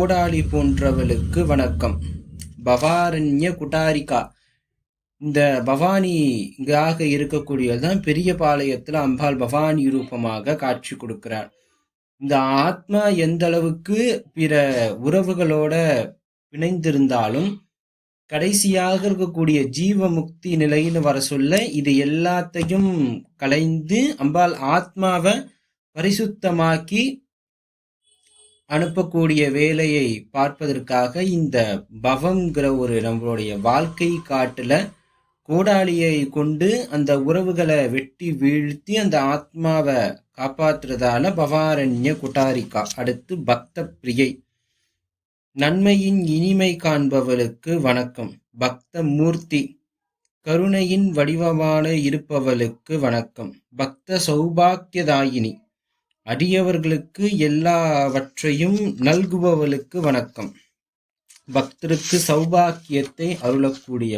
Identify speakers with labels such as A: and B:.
A: கோடாலி போன்றவளுக்கு வணக்கம். பவாரண்ய குட்டாரிகா. இந்த பவானியாக இருக்கக்கூடியதான் பெரிய பாளையத்துல அம்பாள் பவானி ரூபமாக காட்சி கொடுக்கிறார். இந்த ஆத்மா எந்த அளவுக்கு பிற உறவுகளோட பிணைந்திருந்தாலும் கடைசியாக இருக்கக்கூடிய ஜீவ முக்தி நிலைன்னு வர சொல்ல இது எல்லாத்தையும் கலைந்து அம்பாள் ஆத்மாவை பரிசுத்தமாக்கி அனுப்பக்கூடிய வேலையை பார்ப்பதற்காக இந்த பவம்ங்கிற ஒரு நம்மளுடைய வாழ்க்கை காட்டுல கோடாலியை கொண்டு அந்த உறவுகளை வெட்டி வீழ்த்தி அந்த ஆத்மாவை காப்பாற்றுறதால பவாரண்ய குட்டாரிகா. அடுத்து பக்த பிரியை. நன்மையின் இனிமை காண்பவளுக்கு வணக்கம். பக்த மூர்த்தி. கருணையின் வடிவமான இருப்பவளுக்கு வணக்கம். பக்த சௌபாக்கியதாயினி. அடியவர்களுக்கு எல்லாவற்றையும் நல்குபவளுக்கு வணக்கம். பக்தருக்கு சௌபாக்கியத்தை அருளக்கூடியவள்.